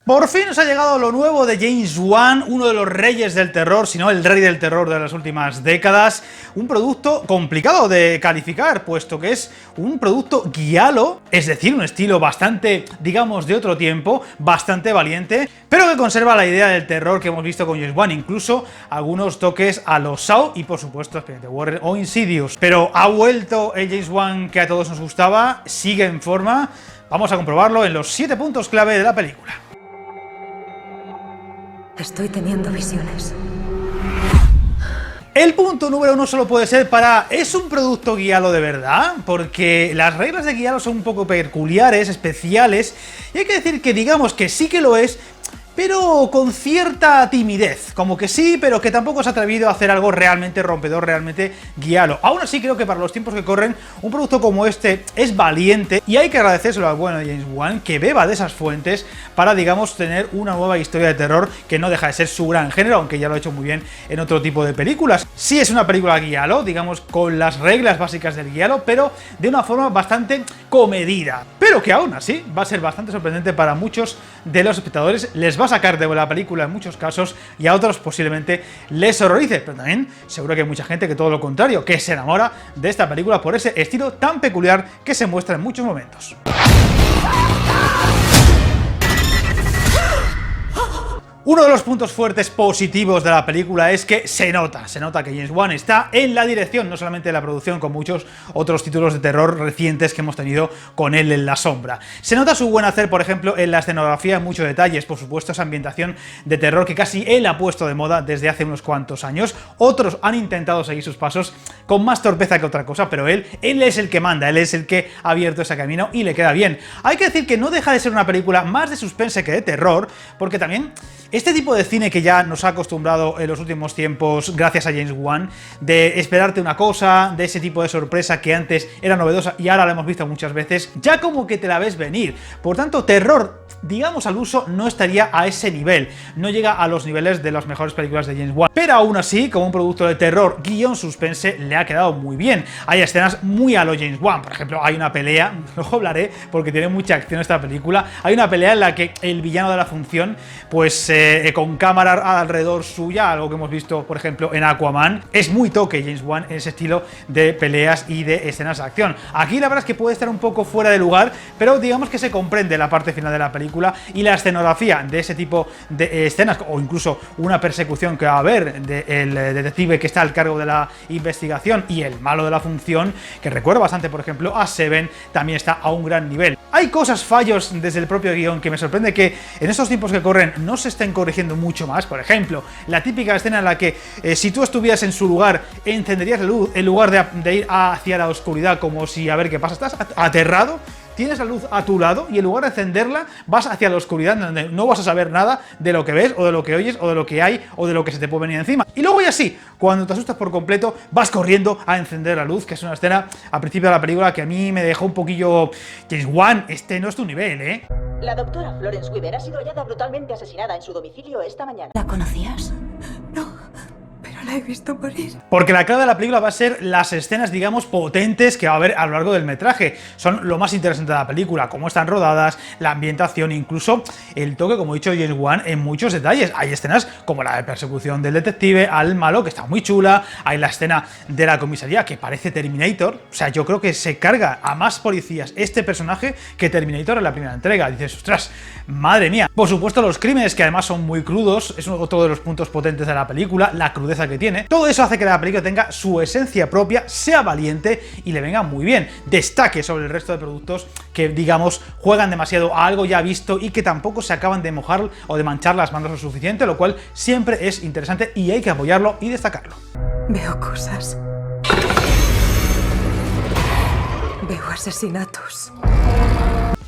Por fin nos ha llegado lo nuevo de James Wan, uno de los reyes del terror, si no el rey del terror de las últimas décadas. Un producto complicado de calificar, puesto que es un producto giallo, es decir, un estilo bastante, digamos, de otro tiempo, bastante valiente, pero que conserva la idea del terror que hemos visto con James Wan, incluso algunos toques a los Saw y, por supuesto, Expediente Warren o Insidious. Pero ha vuelto el James Wan que a todos nos gustaba, sigue en forma. Vamos a comprobarlo en los 7 puntos clave de la película. Estoy teniendo visiones. El punto número 1 solo puede ser para ¿es un producto giallo de verdad? Porque las reglas de giallo son un poco peculiares, especiales, y hay que decir que digamos que sí que lo es, pero con cierta timidez, como que sí, pero que tampoco se ha atrevido a hacer algo realmente rompedor, realmente giallo. Aún así creo que para los tiempos que corren, un producto como este es valiente y hay que agradecérselo al bueno de James Wan, que beba de esas fuentes para, digamos, tener una nueva historia de terror que no deja de ser su gran género, aunque ya lo ha hecho muy bien en otro tipo de películas. Sí es una película giallo, digamos, con las reglas básicas del giallo, pero de una forma bastante comedida, pero que aún así va a ser bastante sorprendente para muchos de los espectadores. Les va a sacar de la película en muchos casos y a otros posiblemente les horrorice, pero también seguro que hay mucha gente que todo lo contrario, que se enamora de esta película por ese estilo tan peculiar que se muestra en muchos momentos. Uno de los puntos fuertes positivos de la película es que se nota que James Wan está en la dirección, no solamente de la producción, con muchos otros títulos de terror recientes que hemos tenido con él en la sombra. Se nota su buen hacer, por ejemplo, en la escenografía en muchos detalles, por supuesto esa ambientación de terror que casi él ha puesto de moda desde hace unos cuantos años. Otros han intentado seguir sus pasos con más torpeza que otra cosa, pero él es el que manda, él es el que ha abierto ese camino y le queda bien. Hay que decir que no deja de ser una película más de suspense que de terror, porque también este tipo de cine que ya nos ha acostumbrado en los últimos tiempos, gracias a James Wan, de esperarte una cosa, de ese tipo de sorpresa que antes era novedosa y ahora la hemos visto muchas veces, ya como que te la ves venir. Por tanto, terror, digamos al uso, no estaría a ese nivel, no llega a los niveles de las mejores películas de James Wan, pero aún así, como un producto de terror guión suspense, le ha quedado muy bien. Hay escenas muy a lo James Wan, por ejemplo, hay una pelea, luego hablaré porque tiene mucha acción esta película, hay una pelea en la que el villano de la función, pues con cámara alrededor suya, algo que hemos visto, por ejemplo, en Aquaman, es muy toque James Wan en ese estilo de peleas y de escenas de acción. Aquí la verdad es que puede estar un poco fuera de lugar, pero digamos que se comprende la parte final de la película y la escenografía de ese tipo de escenas, o incluso una persecución que va a haber del detective que está al cargo de la investigación y el malo de la función, que recuerda bastante, por ejemplo, a Seven, también está a un gran nivel. Hay cosas, fallos desde el propio guión que me sorprende que en estos tiempos que corren no se estén corrigiendo mucho más. Por ejemplo, la típica escena en la que si tú estuvieras en su lugar encenderías la luz en lugar de ir hacia la oscuridad como si a ver qué pasa, estás aterrado, tienes la luz a tu lado y en lugar de encenderla vas hacia la oscuridad donde no vas a saber nada de lo que ves o de lo que oyes o de lo que hay o de lo que se te puede venir encima. Y luego y así, cuando te asustas por completo, vas corriendo a encender la luz, que es una escena al principio de la película que a mí me dejó un poquillo... James Wan, este no es tu nivel, ¿eh? La doctora Florence Weaver ha sido hallada brutalmente asesinada en su domicilio esta mañana. ¿La conocías? No, pero la he visto morir. Porque la clave de la película va a ser las escenas, digamos, potentes que va a haber a lo largo del metraje. Son lo más interesante de la película, cómo están rodadas, la ambientación, incluso el toque, como he dicho, James Wan en muchos detalles. Hay escenas como la de persecución del detective al malo, que está muy chula. Hay la escena de la comisaría, que parece Terminator. O sea, yo creo que se carga a más policías este personaje que Terminator en la primera entrega. Dices, ostras, madre mía. Por supuesto, los crímenes, que además son muy crudos, es otro de los puntos potentes de la película, la crudeza que tiene. Todo eso hace que la película tenga su esencia propia, sea valiente y le venga muy bien. Destaque sobre el resto de productos que, digamos, juegan demasiado a algo ya visto y que tampoco se acaban de mojar o de manchar las manos lo suficiente, lo cual siempre es interesante y hay que apoyarlo y destacarlo. Veo cosas. Veo asesinatos.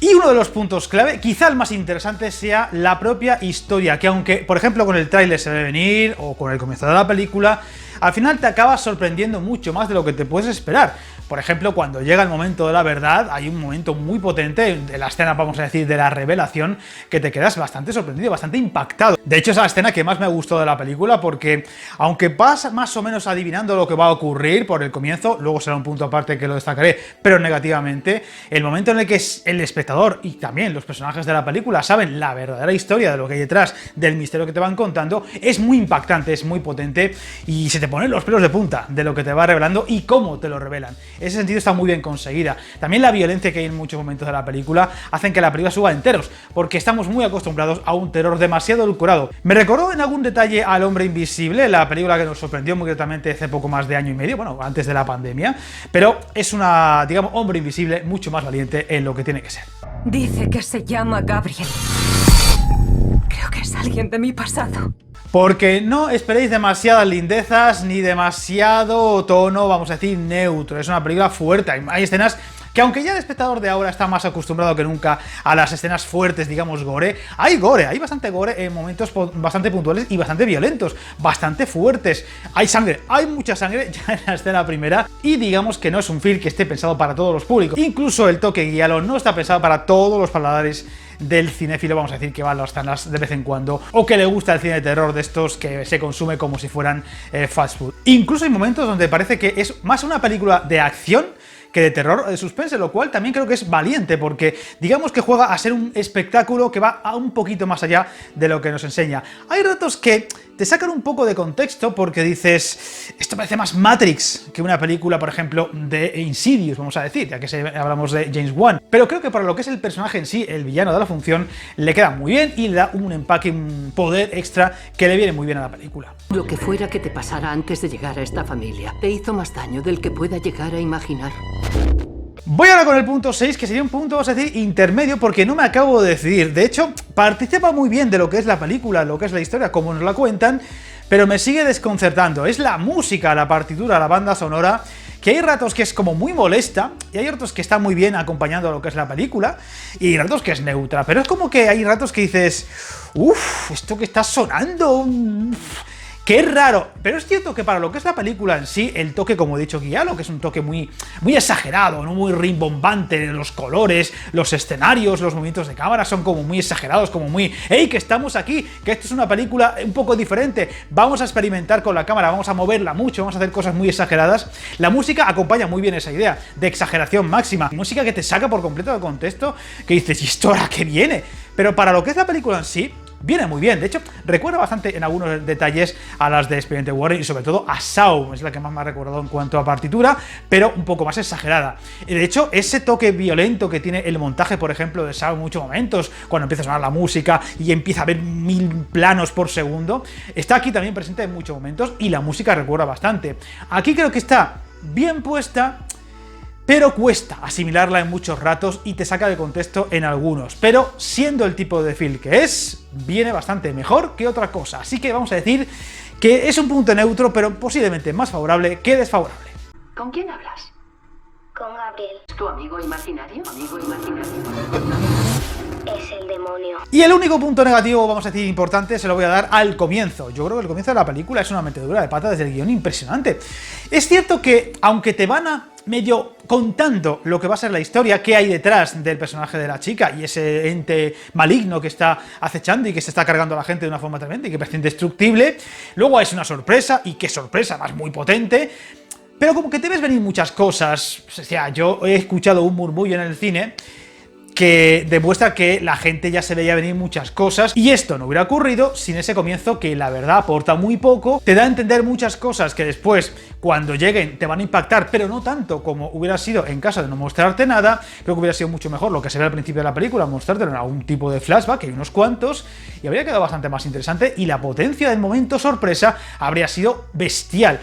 Y uno de los puntos clave, quizá el más interesante, sea la propia historia, que aunque, por ejemplo, con el tráiler se ve venir, o con el comienzo de la película, al final te acabas sorprendiendo mucho más de lo que te puedes esperar. Por ejemplo, cuando llega el momento de la verdad, hay un momento muy potente de la escena, vamos a decir, de la revelación, que te quedas bastante sorprendido, bastante impactado. De hecho, es la escena que más me gustó de la película, porque aunque vas más o menos adivinando lo que va a ocurrir por el comienzo, luego será un punto aparte que lo destacaré, pero negativamente, el momento en el que el espectador y también los personajes de la película saben la verdadera historia de lo que hay detrás del misterio que te van contando, es muy impactante, es muy potente y se te ponen los pelos de punta de lo que te va revelando y cómo te lo revelan. En ese sentido está muy bien conseguida. También la violencia que hay en muchos momentos de la película hacen que la película suba enteros, porque estamos muy acostumbrados a un terror demasiado edulcorado. Me recordó en algún detalle al Hombre Invisible, la película que nos sorprendió muy gratamente hace poco más de año y medio, bueno, antes de la pandemia, pero es una, digamos, Hombre Invisible mucho más valiente en lo que tiene que ser. Dice que se llama Gabriel. Creo que es alguien de mi pasado. Porque no esperéis demasiadas lindezas ni demasiado tono, vamos a decir, neutro. Es una película fuerte. Hay escenas que, aunque ya el espectador de ahora está más acostumbrado que nunca a las escenas fuertes, digamos, gore, hay bastante gore en momentos bastante puntuales y bastante violentos, bastante fuertes. Hay sangre, hay mucha sangre ya en la escena primera, y digamos que no es un film que esté pensado para todos los públicos. Incluso el toque guialo no está pensado para todos los paladares del cinéfilo, vamos a decir, que va a las salas de vez en cuando, o que le gusta el cine de terror de estos que se consume como si fueran fast food. Incluso hay momentos donde parece que es más una película de acción que de terror o de suspense, lo cual también creo que es valiente, porque digamos que juega a ser un espectáculo que va a un poquito más allá de lo que nos enseña. Hay ratos que te sacan un poco de contexto porque dices, esto parece más Matrix que una película, por ejemplo, de Insidious, vamos a decir, ya que hablamos de James Wan. Pero creo que para lo que es el personaje en sí, el villano de la función, le queda muy bien y le da un empaque, un poder extra que le viene muy bien a la película. Lo que fuera que te pasara antes de llegar a esta familia te hizo más daño del que pueda llegar a imaginar. Voy ahora con el punto 6, que sería un punto, vamos a decir, intermedio, porque no me acabo de decidir. De hecho, participa muy bien de lo que es la película, lo que es la historia, como nos la cuentan, pero me sigue desconcertando. Es la música, la partitura, la banda sonora, que hay ratos que es como muy molesta, y hay ratos que está muy bien acompañando a lo que es la película, y hay ratos que es neutra, pero es como que hay ratos que dices, uff, esto que está sonando... ¡Qué raro! Pero es cierto que para lo que es la película en sí, el toque, como he dicho, guialo, que es un toque muy exagerado, ¿no? Muy rimbombante, los colores, los escenarios, los movimientos de cámara son como muy exagerados, como muy ¡hey, que estamos aquí! Que esto es una película un poco diferente, vamos a experimentar con la cámara, vamos a moverla mucho, vamos a hacer cosas muy exageradas. La música acompaña muy bien esa idea de exageración máxima, música que te saca por completo del contexto, que dices, ¿y esto ahora qué viene? Pero para lo que es la película en sí, viene muy bien. De hecho, recuerda bastante en algunos detalles a las de Expediente Warren y sobre todo a Saw, es la que más me ha recordado en cuanto a partitura, pero un poco más exagerada. Y de hecho, ese toque violento que tiene el montaje, por ejemplo, de Saw en muchos momentos, cuando empieza a sonar la música y empieza a haber 1000 planos por segundo, está aquí también presente en muchos momentos y la música recuerda bastante. Aquí creo que está bien puesta, pero cuesta asimilarla en muchos ratos y te saca de contexto en algunos. Pero siendo el tipo de film que es, viene bastante mejor que otra cosa. Así que vamos a decir que es un punto neutro, pero posiblemente más favorable que desfavorable. ¿Con quién hablas? Con Gabriel. ¿Es tu amigo imaginario? ¿Amigo imaginario? Es el demonio. Y el único punto negativo, vamos a decir, importante, se lo voy a dar al comienzo. Yo creo que el comienzo de la película es una metedura de pata desde el guión impresionante. Es cierto que, aunque te van a medio contando lo que va a ser la historia, qué hay detrás del personaje de la chica y ese ente maligno que está acechando y que se está cargando a la gente de una forma tremenda y que parece indestructible, luego es una sorpresa, y qué sorpresa más muy potente, pero como que te ves venir muchas cosas. O sea, yo he escuchado un murmullo en el cine que demuestra que la gente ya se veía venir muchas cosas, y esto no hubiera ocurrido sin ese comienzo que la verdad aporta muy poco, te da a entender muchas cosas que después, cuando lleguen, te van a impactar, pero no tanto como hubiera sido en caso de no mostrarte nada. Creo que hubiera sido mucho mejor lo que se ve al principio de la película, mostrártelo en algún tipo de flashback, que hay unos cuantos, y habría quedado bastante más interesante, y la potencia del momento sorpresa habría sido bestial.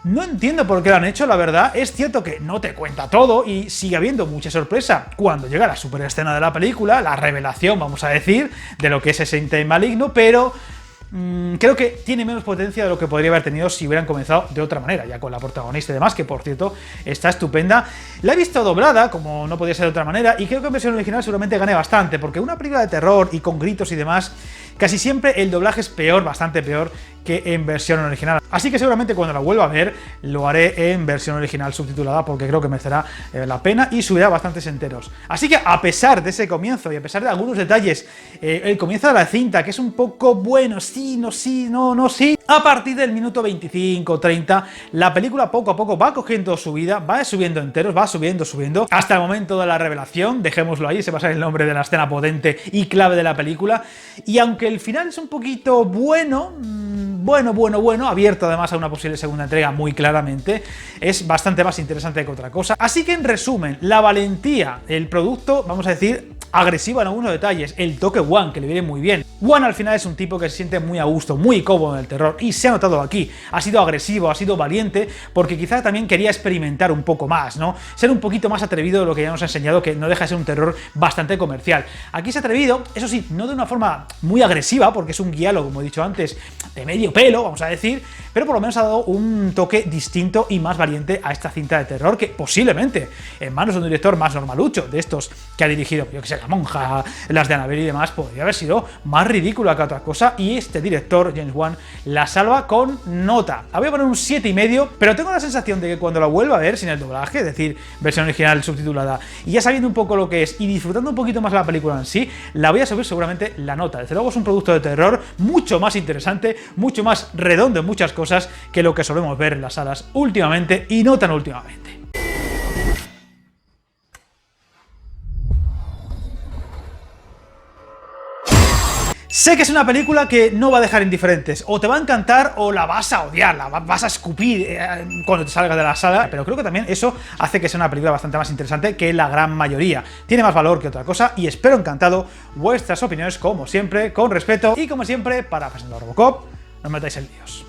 No entiendo por qué lo han hecho, la verdad. Es cierto que no te cuenta todo y sigue habiendo mucha sorpresa cuando llega la super escena de la película, la revelación, vamos a decir, de lo que es ese ente maligno, pero creo que tiene menos potencia de lo que podría haber tenido si hubieran comenzado de otra manera, ya con la protagonista y demás, que por cierto está estupenda. La he visto doblada, como no podía ser de otra manera, y creo que en versión original seguramente gane bastante, porque una película de terror y con gritos y demás, casi siempre el doblaje es peor, bastante peor que en versión original. Así que seguramente cuando la vuelva a ver lo haré en versión original subtitulada, porque creo que merecerá la pena y subirá bastantes enteros. Así que a pesar de ese comienzo y a pesar de algunos detalles, el comienzo de la cinta, que es un poco bueno, sí, no, sí, no, sí, a partir del minuto 25-30 la película poco a poco va cogiendo su vida, va subiendo enteros, va subiendo, hasta el momento de la revelación, dejémoslo ahí, se va a saber el nombre de la escena potente y clave de la película, y aunque el final es un poquito bueno, abierto además a una posible segunda entrega muy claramente, es bastante más interesante que otra cosa. Así que en resumen, la valentía, el producto, vamos a decir, agresivo en algunos detalles, el toque Wan, que le viene muy bien. Wan al final es un tipo que se siente muy a gusto, muy cómodo en el terror, y se ha notado aquí. Ha sido agresivo, ha sido valiente, porque quizá también quería experimentar un poco más, ¿no? Ser un poquito más atrevido de lo que ya nos ha enseñado, que no deja de ser un terror bastante comercial. Aquí se ha atrevido, eso sí, no de una forma muy agresiva, porque es un guialo, como he dicho antes, de medio pelo, vamos a decir, pero por lo menos ha dado un toque distinto y más valiente a esta cinta de terror, que posiblemente en manos de un director más normalucho, de estos que ha dirigido, yo que sé, La Monja, las de Annabelle y demás, podría haber sido más ridícula que otra cosa, y este director, James Wan, la salva con nota. La voy a poner un 7,5, pero tengo la sensación de que cuando la vuelva a ver sin el doblaje, es decir, versión original subtitulada, y ya sabiendo un poco lo que es y disfrutando un poquito más la película en sí, la voy a subir seguramente la nota. Desde luego es un producto de terror mucho más interesante, mucho más redondo en muchas cosas que lo que solemos ver en las salas últimamente, y no tan últimamente. Sé que es una película que no va a dejar indiferentes, o te va a encantar o la vas a odiar, la vas a escupir cuando te salgas de la sala, pero creo que también eso hace que sea una película bastante más interesante que la gran mayoría. Tiene más valor que otra cosa y espero encantado vuestras opiniones, como siempre, con respeto, y como siempre, para presentar Robocop, no os metáis en líos.